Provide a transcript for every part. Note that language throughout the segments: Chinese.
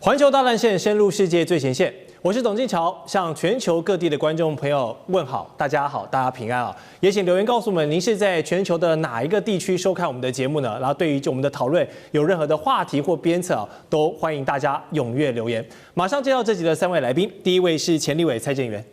环球大战线深入世界最前线，我是董进桥，向全球各地的观众朋友问好，大家好，大家平安啊！也请留言告诉我们，您是在全球的哪一个地区收看我们的节目呢？然后对于我们的讨论有任何的话题或鞭策都欢迎大家踊跃留言。马上介绍这集的3位来宾，第一位是前立委蔡正元，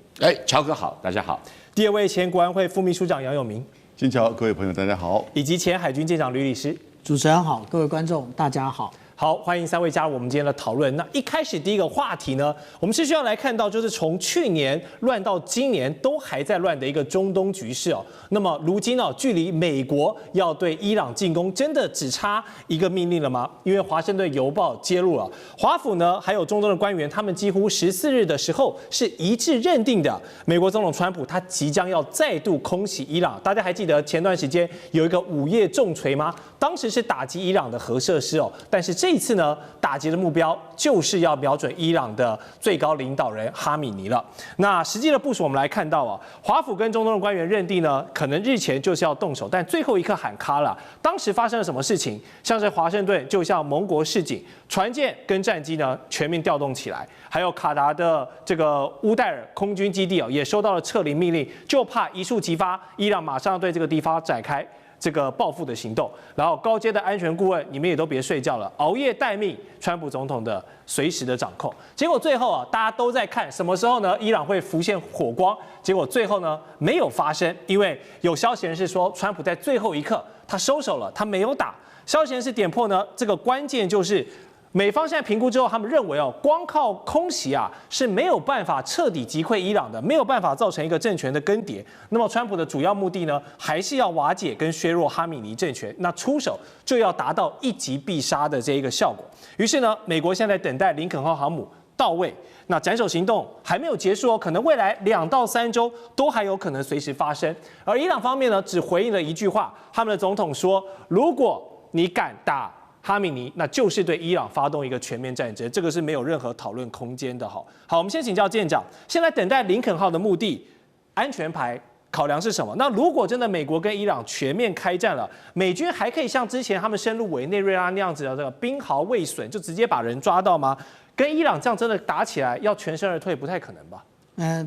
乔哥好，大家好。第二位前国安会副秘书长杨永明，金桥各位朋友大家好，以及前海军舰长吕礼诗。主持人好，各位观众大家好。好，欢迎3位加入我们今天的讨论。那一开始第一个话题呢，我们是需要来看到，就是从去年乱到今年都还在乱的一个中东局势哦。那么如今呢，距离美国要对伊朗进攻，真的只差一个命令了吗？因为华盛顿邮报揭露了，华府呢还有中东的官员，他们几乎14日的时候是一致认定的，美国总统川普他即将要再度空袭伊朗。大家还记得前段时间有一个午夜重锤吗？当时是打击伊朗的核设施哦，但是这一次呢，打击的目标就是要瞄准伊朗的最高领导人哈米尼了。那实际的部署我们来看到啊，华府跟中东的官员认定呢，可能日前就是要动手，但最后一刻喊卡了。当时发生了什么事情？像是华盛顿就向盟国示警，船舰跟战机呢全面调动起来，还有卡达的这个乌代尔空军基地也收到了撤离命令，就怕一触即发，伊朗马上对这个地方展开这个报复的行动。然后高阶的安全顾问，你们也都别睡觉了，熬夜待命，川普总统的随时的掌控。结果最后大家都在看什么时候呢？伊朗会浮现火光。结果最后呢没有发生，因为有消息人士说，川普在最后一刻他收手了，他没有打。消息人士点破呢，这个关键就是美方现在评估之后，他们认为光靠空袭是没有办法彻底击溃伊朗的，没有办法造成一个政权的更迭。那么川普的主要目的呢，还是要瓦解跟削弱哈米尼政权，那出手就要达到一击必杀的这一个效果。于是呢，美国现在等待林肯号航母到位，那斩首行动还没有结束可能未来2到3周都还有可能随时发生。而伊朗方面呢，只回应了一句话，他们的总统说，如果你敢打哈米尼，那就是对伊朗发动一个全面战争，这个是没有任何讨论空间的。好，我们先请教舰长，现在等待林肯号的目的，安全牌考量是什么？那如果真的美国跟伊朗全面开战了，美军还可以像之前他们深入委内瑞拉那样子的这个兵毫未损，就直接把人抓到吗？跟伊朗这样真的打起来，要全身而退不太可能吧？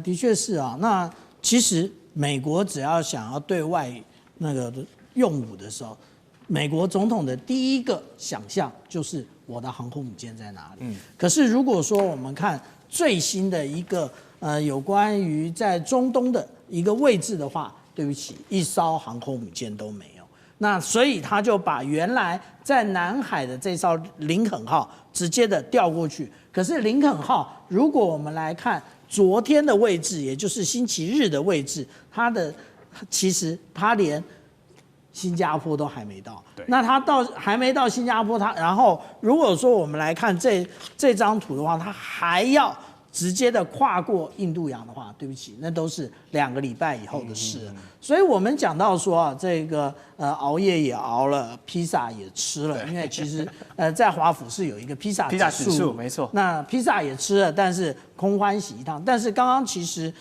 的确是啊。那其实美国只要想要对外那个用武的时候，美国总统的第一个想象就是我的航空母舰在哪里。可是如果说我们看最新的一个有关于在中东的一个位置的话，对不起，一艘航空母舰都没有。那所以他就把原来在南海的这艘林肯号直接的调过去。可是林肯号，如果我们来看昨天的位置，也就是星期日的位置，其实他连新加坡都还没到，那他还没到新加坡，然后如果说我们来看这张图的话，他还要直接的跨过印度洋的话，对不起，那都是2个礼拜以后的事了。所以我们讲到说这个熬夜也熬了，披萨也吃了，因为其实在华府是有一个披萨指数，没错。那披萨也吃了，但是空欢喜一趟。但是刚刚其实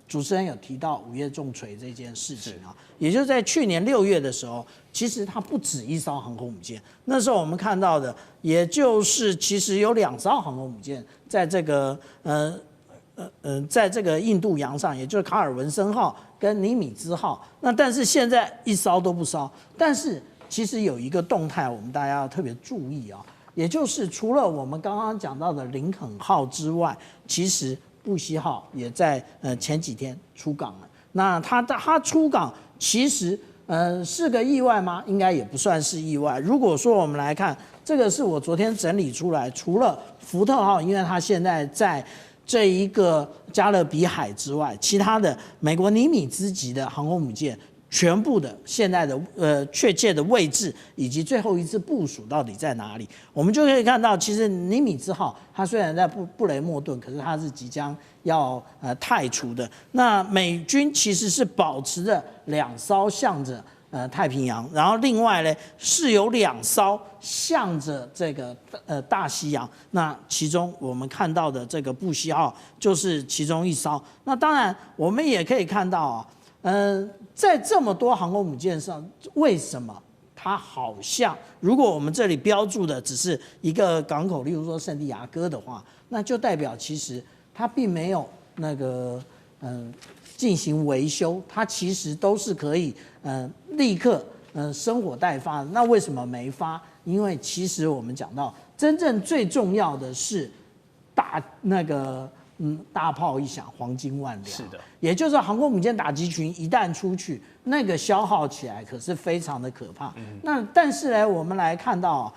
主持人有提到午夜重锤这件事情也就是在去年6月的时候，其实它不止一艘航空母舰。那时候我们看到的，也就是其实有2艘航空母舰在这个在这个印度洋上，也就是卡尔文森号跟尼米兹号。那但是现在一艘都不烧。但是其实有一个动态，我们大家要特别注意也就是除了我们刚刚讲到的林肯号之外，其实布希号也在前几天出港了。那他出港其实是个意外吗？应该也不算是意外。如果说我们来看，这个是我昨天整理出来，除了福特号，因为它现在在这一个加勒比海之外，其他的美国尼米兹级的航空母舰全部的现在的确切的位置以及最后一次部署到底在哪里，我们就可以看到，其实尼米兹号它虽然在布雷默顿，可是它是即将要汰除的。那美军其实是保持着2艘向着太平洋，然后另外呢是有2艘向着这个大西洋。那其中我们看到的这个布希号就是其中一艘。那当然我们也可以看到在这么多航空母舰上，为什么它好像如果我们这里标注的只是一个港口，例如说圣地亚哥的话，那就代表其实它并没有那个进行维修，它其实都是可以立刻生火待发的。那为什么没发？因为其实我们讲到，真正最重要的是大炮一响，黄金万两。是的，也就是航空母舰打击群一旦出去，那个消耗起来可是非常的可怕。那但是呢，我们来看到，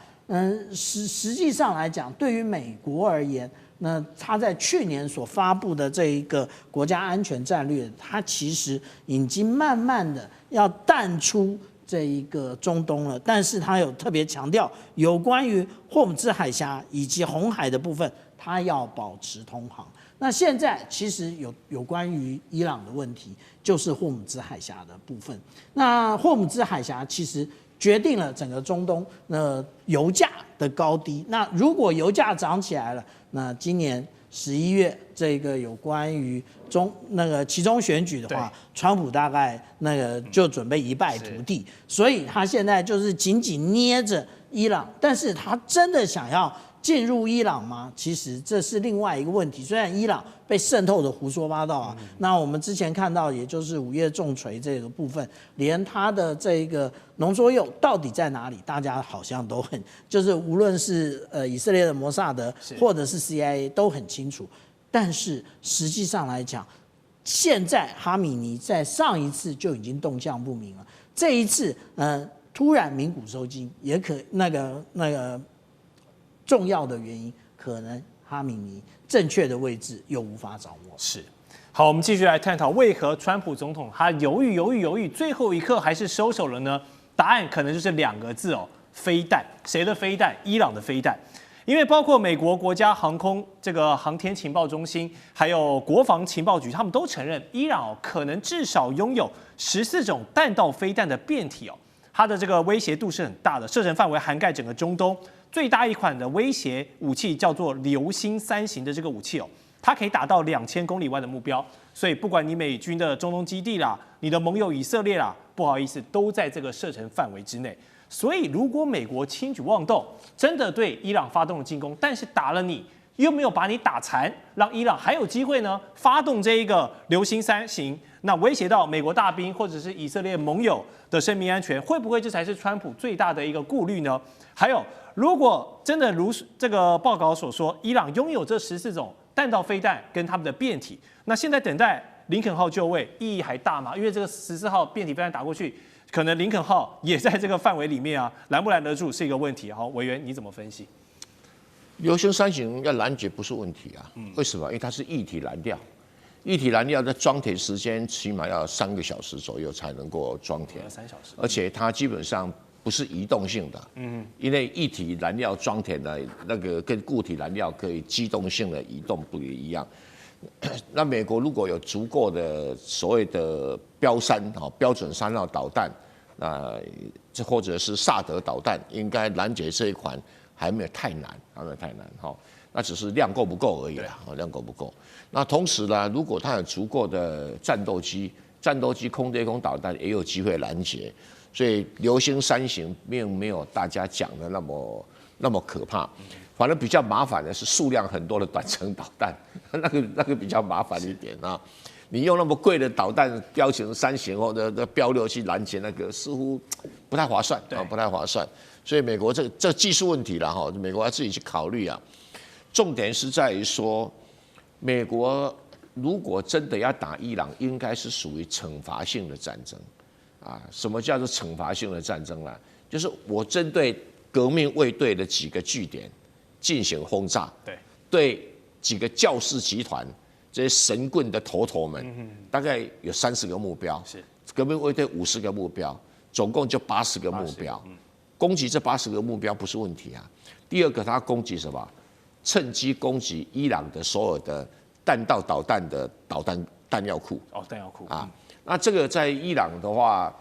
实际上来讲，对于美国而言，那他在去年所发布的这一个国家安全战略，它其实已经慢慢的要淡出这一个中东了。但是他有特别强调，有关于霍姆兹海峡以及红海的部分，它要保持通航。那现在其实有关于伊朗的问题，就是霍姆兹海峡的部分。那霍姆兹海峡其实决定了整个中东油价的高低。那如果油价涨起来了，那今年11月这个有关于期中选举的话，川普大概就准备一败涂地，所以他现在就是紧紧捏着伊朗，但是他真的想要进入伊朗吗？其实这是另外一个问题。虽然伊朗被渗透的胡说八道啊，那我们之前看到，也就是5月重锤这个部分，连它的这个浓缩铀到底在哪里，大家好像都就是无论是以色列的摩萨德或者是 CIA 都很清楚。但是实际上来讲，现在哈米尼在上一次就已经动向不明了，这一次突然鸣鼓收惊，也可那个重要的原因，可能哈米尼正确的位置又无法掌握。是，好，我们继续来探讨为何川普总统他犹豫，最后一刻还是收手了呢？答案可能就是2个字哦，飞弹。谁的飞弹？伊朗的飞弹。因为包括美国国家航空这个航天情报中心，还有国防情报局，他们都承认伊朗可能至少拥有14种弹道飞弹的变体哦，它的这个威胁度是很大的，射程范围涵盖整个中东。最大一款的威胁武器叫做流星3型的这个武器哦，它可以打到2000公里外的目标，所以不管你美军的中东基地啦，你的盟友以色列啦，不好意思，都在这个射程范围之内。所以如果美国轻举妄动，真的对伊朗发动了进攻，但是打了你，又没有把你打残，让伊朗还有机会呢发动这一个流星3型，那威胁到美国大兵或者是以色列盟友的生命安全，会不会这才是川普最大的一个顾虑呢？还有，如果真的如这个报告所说，伊朗拥有这14种弹道飞弹跟他们的变体，那现在等待林肯号就位意义还大吗？因为这个14号变体飞弹打过去，可能林肯号也在这个范围里面啊，拦不拦得住是一个问题。好，委员你怎么分析？流星3型要拦截不是问题啊，为什么？因为它是液体燃料，液体燃料的装填时间起码要3个小时左右才能够装填3小时，而且它基本上不是移动性的，因为液体燃料装填的那个跟固体燃料可以机动性的移动不一样。那美国如果有足够的所谓的标准3号导弹，这或者是萨德导弹，应该拦截这一款还没有太难，那只是量够不够而已啦，量够不够。那同时呢，如果它有足够的战斗机空对空导弹也有机会拦截，所以流星3型并没有大家讲的那么可怕。反而比较麻烦的是数量很多的短程导弹，那个比较麻烦一点啊。你用那么贵的导弹标型3型或者标6去拦截那个，似乎不太划算啊，不太划算。所以美国这技术问题了哈，美国要自己去考虑啊。重点是在于说，美国如果真的要打伊朗，应该是属于惩罚性的战争啊。什么叫做惩罚性的战争啊？就是我针对革命卫队的几个据点进行轰炸，对几个教士集团这些神棍的头们，大概有30个目标，革命卫队50个目标，总共就80个目标。攻击这80个目标不是问题啊。第二个，他攻击什么？趁机攻击伊朗的所有的弹道导弹的弹药库。弹药库啊。那这个在伊朗的话，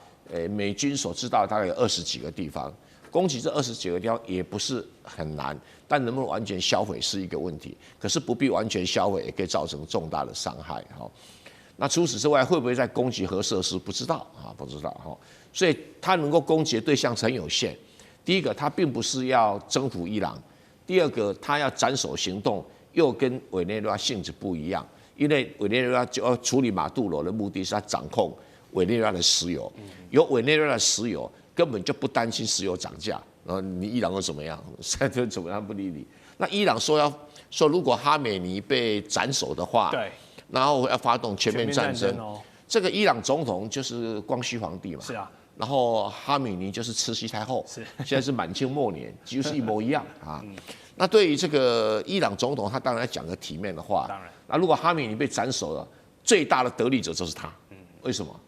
美军所知道大概有20几个地方。攻击这20几个地方也不是很难，但能不能完全销毁是一个问题。可是不必完全销毁，也可以造成重大的伤害。那除此之外，会不会再攻击核设施？不知道啊，不知道哈。所以他能够攻击的对象很有限。第一个，他并不是要征服伊朗；第二个，他要斩首行动又跟委内瑞拉性质不一样，因为委内瑞拉就要处理马杜罗的目的是他掌控委内瑞拉的石油，有委内瑞拉的石油，根本就不担心石油涨价。然后你伊朗又怎么样？现在怎么样不理你？那伊朗说如果哈梅尼被斩首的话，对，然后要发动全面战争。哦，这个伊朗总统就是光绪皇帝嘛，是啊，然后哈梅尼就是慈禧太后，是现在是满清末年，几乎是一模一样啊。那对于这个伊朗总统，他当然要讲个体面的话。当然，那如果哈梅尼被斩首了，最大的得利者就是他。为什么？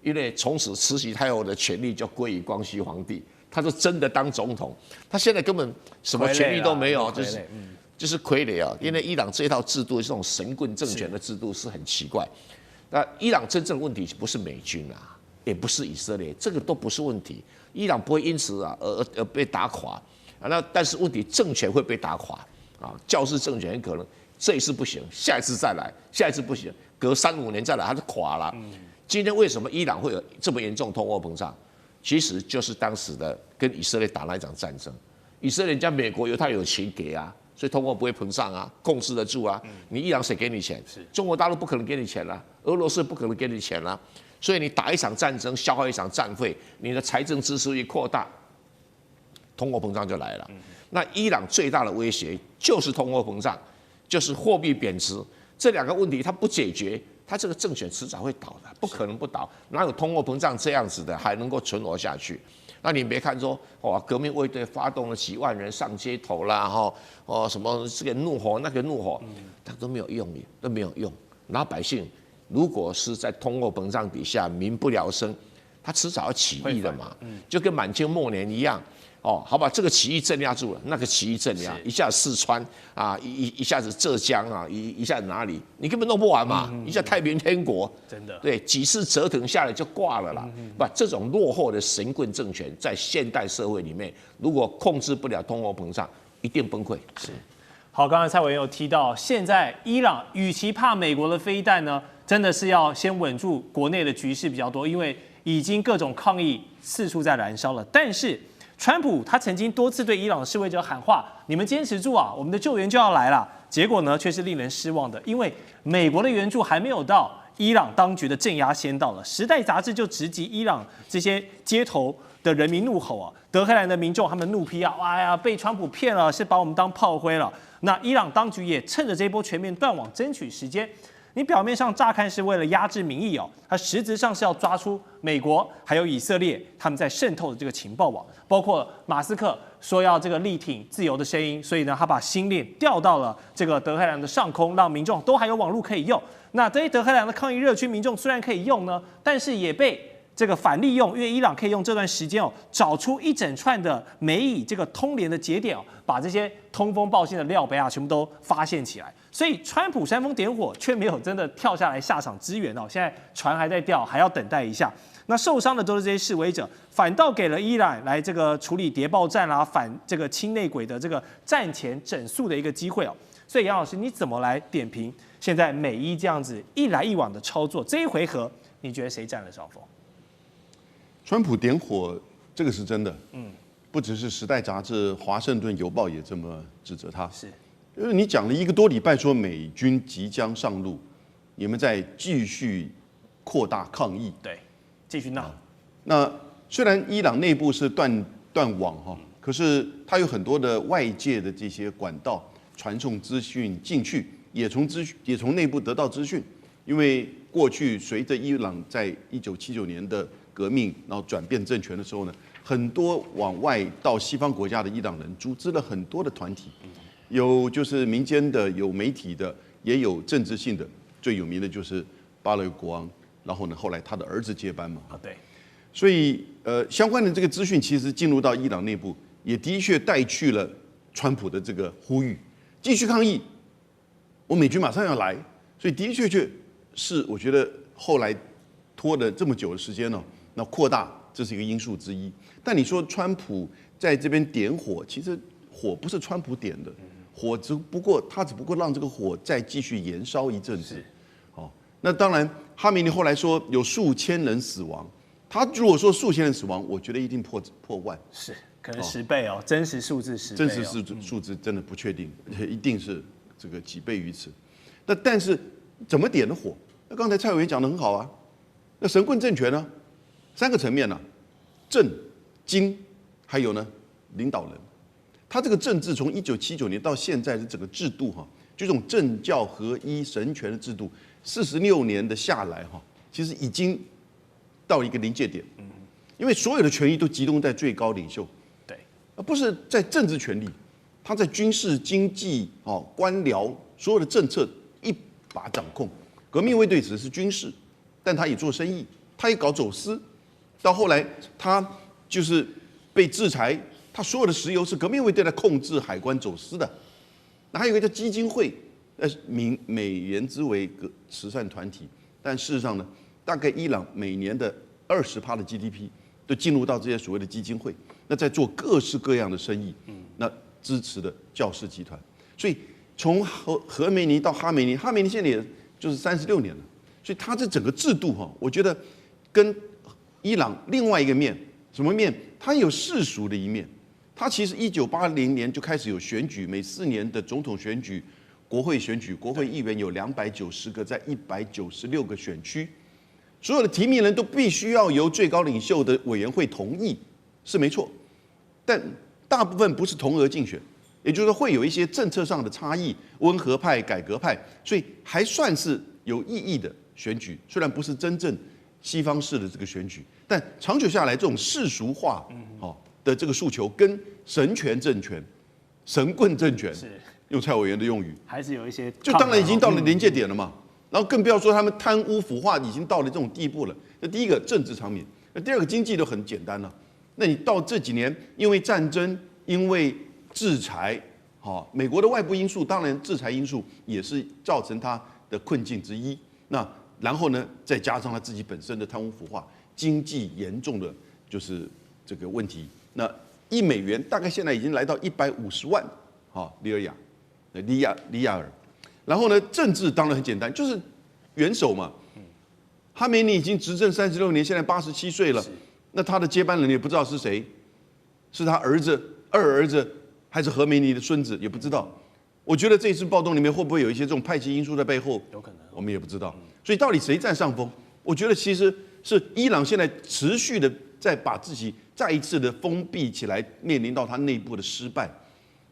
因为从此慈禧太后的权力就归于光绪皇帝，他就真的当总统。他现在根本什么权力都没有，就是傀儡啊。因为伊朗这一套制度，这种神棍政权的制度是很奇怪。那伊朗真正问题不是美军啊，也不是以色列，这个都不是问题。伊朗不会因此而被打垮啊。那但是问题政权会被打垮啊，教士政权很可能这一次不行，下一次再来，下一次不行，隔3-5年再来，它就垮了。今天为什么伊朗会有这么严重通货膨胀？其实就是当时的跟以色列打那一场战争，以色列人家美国犹太有钱给啊，所以通货不会膨胀啊，控制得住啊。你伊朗谁给你钱？中国大陆不可能给你钱啦，俄罗斯不可能给你钱啦。所以你打一场战争，消耗一场战费，你的财政支出一扩大，通货膨胀就来了。那伊朗最大的威胁就是通货膨胀，就是货币贬值，这2个问题它不解决，它这个政权迟早会倒的，不可能不倒。哪有通货膨胀这样子的还能够存活下去？那你别看说哇，革命卫队发动了几万人上街头啦，什么这个怒吼那个怒吼，它都没有用，都没有用。老百姓如果是在通货膨胀底下民不聊生，他迟早要起义的嘛，就跟满清末年一样。好吧，这个起义镇压住了，那个起义镇压，一下四川啊，一下子浙江啊，一下子哪里，你根本弄不完嘛，一下太平天国，真的，对，几次折腾下来就挂了啦。这种落后的神棍政权，在现代社会里面，如果控制不了通货膨胀，一定崩溃。是。好，刚才蔡委员有提到，现在伊朗与其怕美国的飞弹呢，真的是要先稳住国内的局势比较多，因为已经各种抗议四处在燃烧了。但是川普他曾经多次对伊朗的示威者喊话：“你们坚持住啊，我们的救援就要来了。”结果呢，却是令人失望的，因为美国的援助还没有到，伊朗当局的镇压先到了。《时代》杂志就直击伊朗这些街头的人民怒吼啊，德黑兰的民众他们怒批啊，哎呀，被川普骗了，是把我们当炮灰了。那伊朗当局也趁着这波全面断网争取时间。你表面上乍看是为了压制民意哦，它实质上是要抓出美国还有以色列他们在渗透的这个情报网，包括马斯克说要这个力挺自由的声音，所以呢，他把星链调到了这个德黑兰的上空，让民众都还有网络可以用。那这些德黑兰的抗议热区民众虽然可以用呢，但是也被这个反利用，因为伊朗可以用这段时间哦，找出一整串的美以这个通联的节点哦，把这些通风报信的料杯啊，全部都发现起来。所以川普煽风点火，却没有真的跳下来下场支援哦。现在船还在掉，还要等待一下。那受伤的都是这些示威者，反倒给了伊朗来这个处理谍报战啦、反这个亲内鬼的这个战前整肃的一个机会哦。所以杨老师，你怎么来点评现在美伊这样子一来一往的操作？这一回合，你觉得谁占了上风？川普点火，这个是真的。不只是《时代》杂志，《华盛顿邮报》也这么指责他。是，因为你讲了1个多礼拜，说美军即将上路，你们在继续扩大抗议。对，继续闹。那虽然伊朗内部是断网哈，可是它有很多的外界的这些管道传送资讯进去，也从内部得到资讯。因为过去随着伊朗在1979年的革命，然后转变政权的时候呢，很多往外到西方国家的伊朗人组织了很多的团体，有就是民间的，有媒体的，也有政治性的。最有名的就是巴勒国王，然后呢，后来他的儿子接班嘛。对。所以相关的这个资讯其实进入到伊朗内部，也的确带去了川普的这个呼吁，继续抗议，我美军马上要来。所以的确是我觉得后来拖了这么久的时间呢，那扩大这是一个因素之一。但你说川普在这边点火，其实火不是川普点的，火只不过让这个火再继续延烧一阵子。那当然，哈梅尼后来说有数千人死亡，他如果说数千人死亡，我觉得一定破万，是可能10倍哦，真实数字10倍、哦，真实数字真的不确定，而且一定是这个几倍于此。但是怎么点的火？那刚才蔡委员讲的很好啊，那神棍政权呢，3个层面呢、政、经，还有呢领导人。他这个政治从1979年到现在的整个制度哈，就这种政教合一神权的制度，46年的下来哈，其实已经到一个临界点。因为所有的权力都集中在最高领袖，对，而不是在政治权力，他在军事、经济、官僚所有的政策一把掌控。革命卫队只是军事，但他也做生意，他也搞走私，到后来他就是被制裁，他所有的石油是革命卫队在控制海关走私的。那还有一个叫基金会，美言之为慈善团体，但事实上呢，大概伊朗每年的20%的 GDP 都进入到这些所谓的基金会，那在做各式各样的生意，那支持的教士集团。所以从何梅尼到哈梅尼，哈梅尼现在也就是36年了，所以他这整个制度哈，我觉得跟伊朗另外一个面，什么面？它有世俗的一面。它其实1980年就开始有选举，每4年的总统选举、国会选举，国会议员有290个，在196个选区。所有的提名人都必须要由最高领袖的委员会同意，是没错，但大部分不是同额竞选，也就是说会有一些政策上的差异，温和派、改革派，所以还算是有意义的选举，虽然不是真正西方式的这个选举，但长久下来，这种世俗化的这个诉求跟神权政权、神棍政权，用蔡委员的用语，还是有一些，就当然已经到了临界点了嘛。然后更不要说他们贪污腐化已经到了这种地步了。那第一个政治场面，那第二个经济都很简单了。那你到这几年，因为战争，因为制裁，美国的外部因素，当然制裁因素也是造成他的困境之一。那然后呢，再加上他自己本身的贪污腐化，经济严重的就是这个问题。那1美元大概现在已经来到150万里亚尔。然后呢，政治当然很简单，就是元首嘛。哈梅尼已经执政36年，现在87岁了，那他的接班人也不知道是谁，是他儿子、2儿子，还是何梅尼的孙子，也不知道。我觉得这次暴动里面会不会有一些这种派系因素在背后？有可能，我们也不知道。所以到底谁占上风？我觉得其实是伊朗现在持续的在把自己再一次的封闭起来，面临到他内部的失败。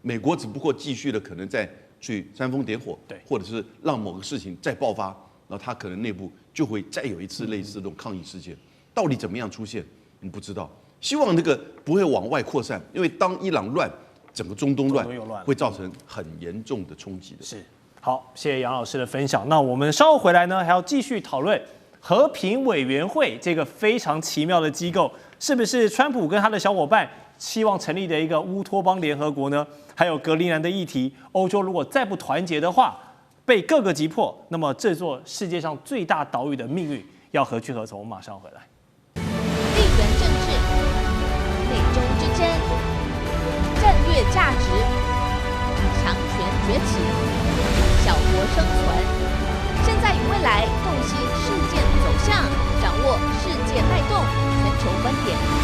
美国只不过继续的可能在去煽风点火，对，或者是让某个事情再爆发，然后他可能内部就会再有一次类似这种抗议事件。到底怎么样出现，我们不知道。希望这个不会往外扩散，因为当伊朗乱，整个中东乱会造成很严重的冲击的。是，好，谢谢杨老师的分享。那我们稍后回来呢，还要继续讨论和平委员会这个非常奇妙的机构，是不是川普跟他的小伙伴希望成立的一个乌托邦联合国呢？还有格陵兰的议题，欧洲如果再不团结的话，被各个击破，那么这座世界上最大岛屿的命运要何去何从？我们马上回来。地缘政治、美中之争、战略价值、强权崛起、小国生存，现在与未来洞悉事件走向，掌握世界脉动，全球观点。